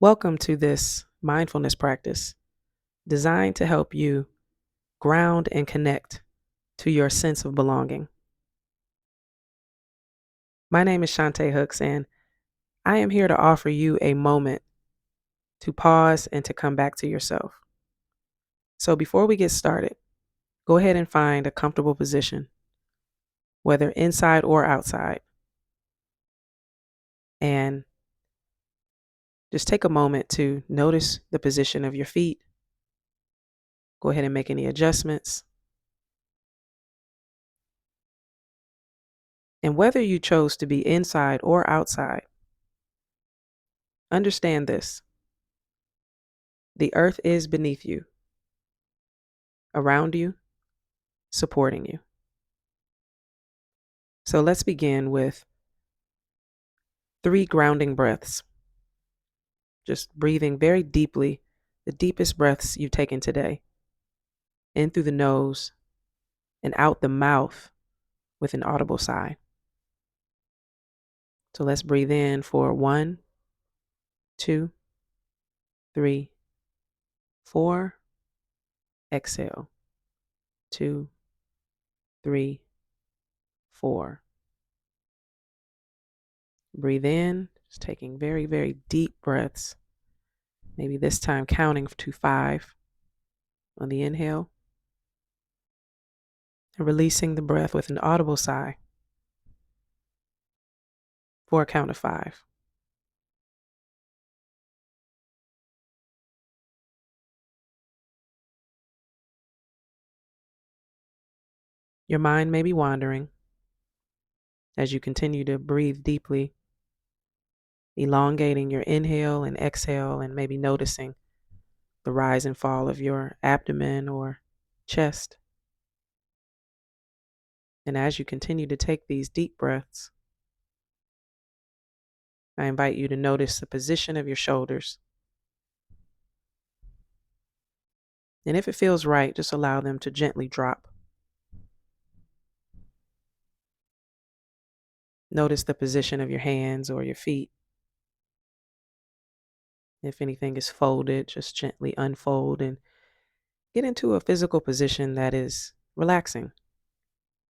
Welcome to this mindfulness practice designed to help you ground and connect to your sense of belonging. My name is Shantae Hooks, and I am here to offer you a moment to pause and to come back to yourself. So, before we get started, go ahead and find a comfortable position, whether inside or outside, and just take a moment to notice the position of your feet. Go ahead and make any adjustments. And whether you chose to be inside or outside, understand this: the earth is beneath you, around you, supporting you. So let's begin with 3 grounding breaths, just breathing very deeply, the deepest breaths you've taken today, in through the nose and out the mouth with an audible sigh. So let's breathe in for 1, 2, 3, 4. Exhale. 2, 3, 4. Breathe in, just taking very, very deep breaths. Maybe this time counting to 5 on the inhale, and releasing the breath with an audible sigh for a count of 5. Your mind may be wandering as you continue to breathe deeply, elongating your inhale and exhale, and maybe noticing the rise and fall of your abdomen or chest. And as you continue to take these deep breaths, I invite you to notice the position of your shoulders. And if it feels right, just allow them to gently drop. Notice the position of your hands or your feet. If anything is folded, just gently unfold and get into a physical position that is relaxing,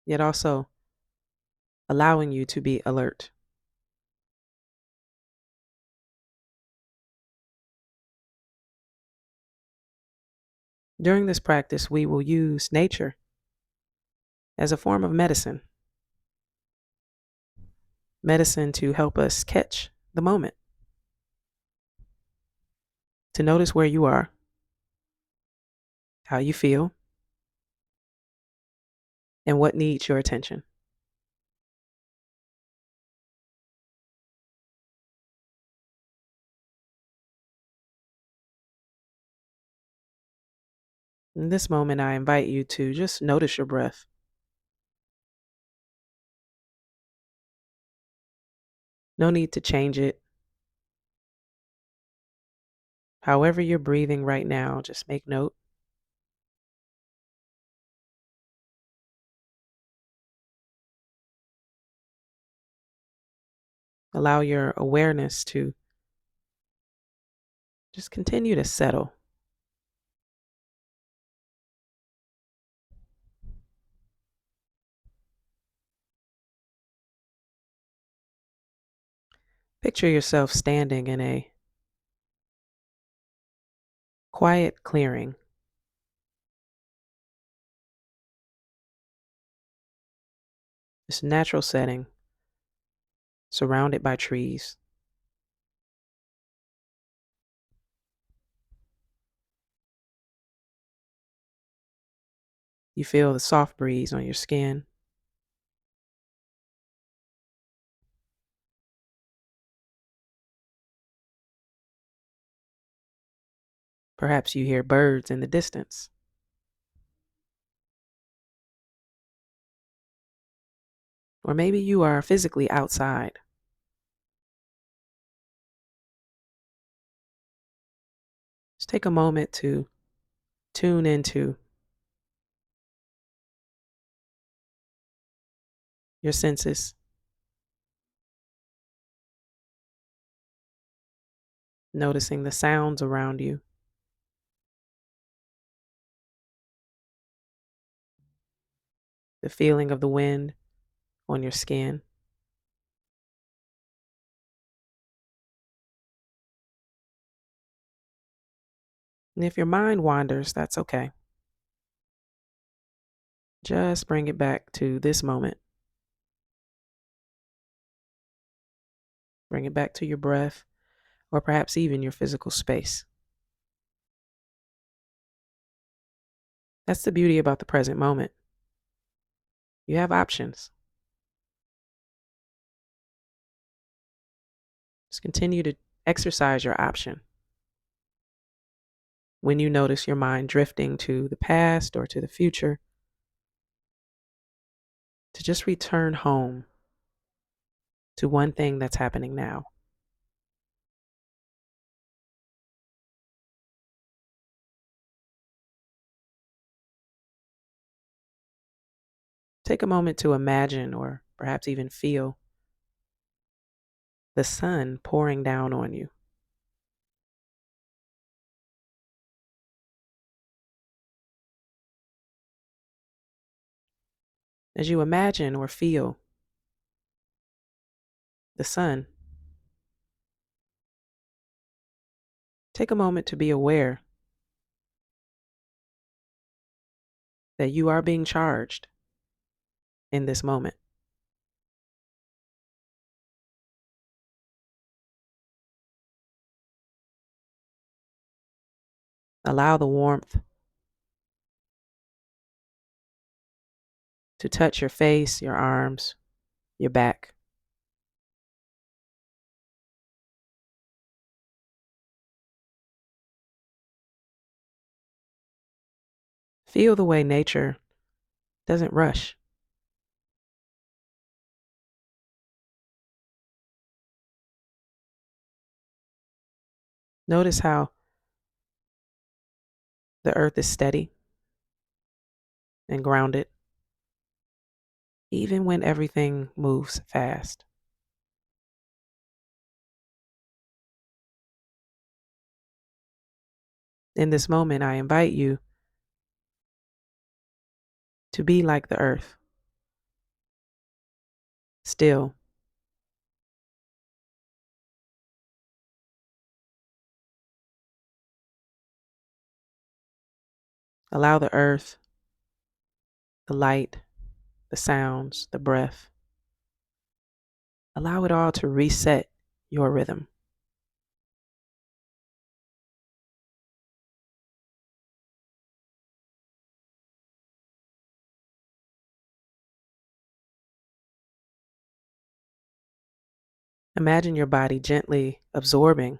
yet also allowing you to be alert. During this practice, we will use nature as a form of medicine to help us catch the moment, to notice where you are, how you feel, and what needs your attention. In this moment, I invite you to just notice your breath. No need to change it. However you're breathing right now, just make note. Allow your awareness to just continue to settle. Picture yourself standing in a quiet clearing, this natural setting surrounded by trees. You feel the soft breeze on your skin. Perhaps you hear birds in the distance. Or maybe you are physically outside. Just take a moment to tune into your senses. noticing the sounds around you, the feeling of the wind on your skin. And if your mind wanders, that's okay. Just bring it back to this moment. Bring it back to your breath, or perhaps even your physical space. That's the beauty about the present moment. You have options. Just continue to exercise your option. When you notice your mind drifting to the past or to the future, to just return home to one thing that's happening now. Take a moment to imagine or perhaps even feel the sun pouring down on you. As you imagine or feel the sun, take a moment to be aware that you are being charged in this moment. Allow the warmth to touch your face, your arms, your back. Feel the way nature doesn't rush. Notice how the earth is steady and grounded, even when everything moves fast. In this moment, I invite you to be like the earth, still. Allow the earth, the light, the sounds, the breath. Allow it all to reset your rhythm. Imagine your body gently absorbing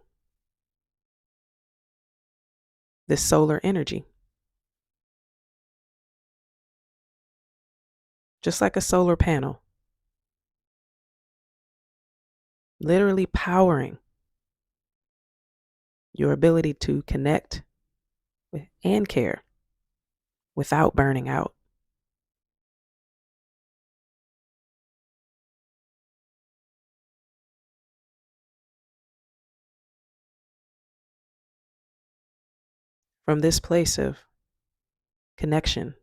this solar energy, just like a solar panel, literally powering your ability to connect and care without burning out. From this place of connection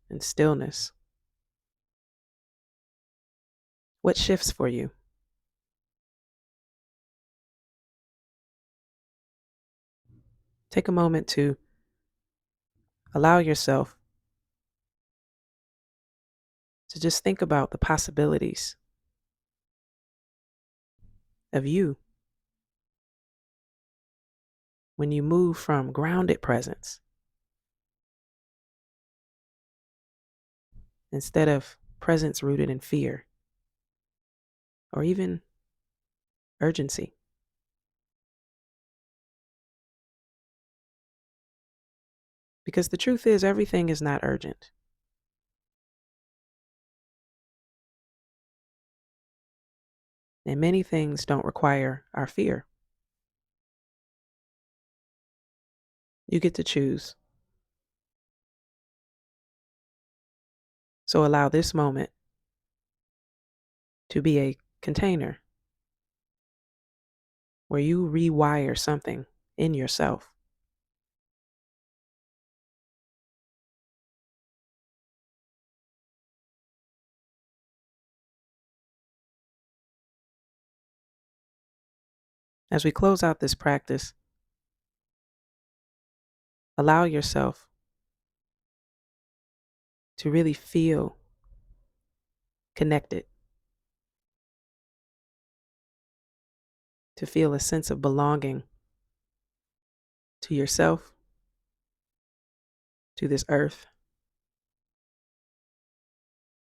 and stillness, what shifts for you? Take a moment to allow yourself to just think about the possibilities of you when you move from grounded presence instead of presence rooted in fear or even urgency. Because the truth is, everything is not urgent. And many things don't require our fear. You get to choose. So allow this moment to be a container where you rewire something in yourself. As we close out this practice, allow yourself to really feel connected, to feel a sense of belonging to yourself, to this earth,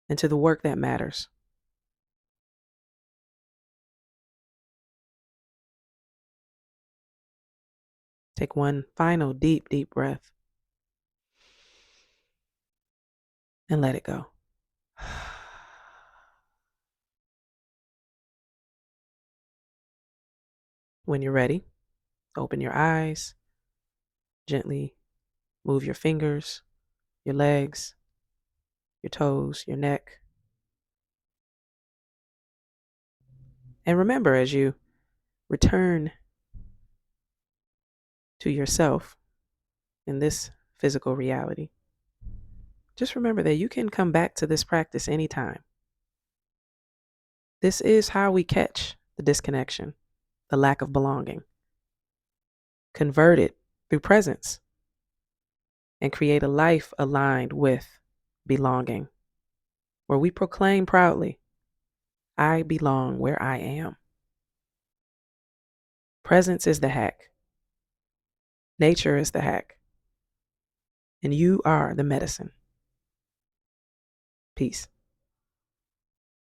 and to the work that matters. Take one final deep, deep breath and let it go. When you're ready, open your eyes, gently move your fingers, your legs, your toes, your neck. And remember, as you return to yourself in this physical reality, just remember that you can come back to this practice anytime. This is how we catch the disconnection, the lack of belonging, convert it through presence, and create a life aligned with belonging, where we proclaim proudly, I belong where I am. Presence is the hack. Nature is the hack. And you are the medicine. Peace.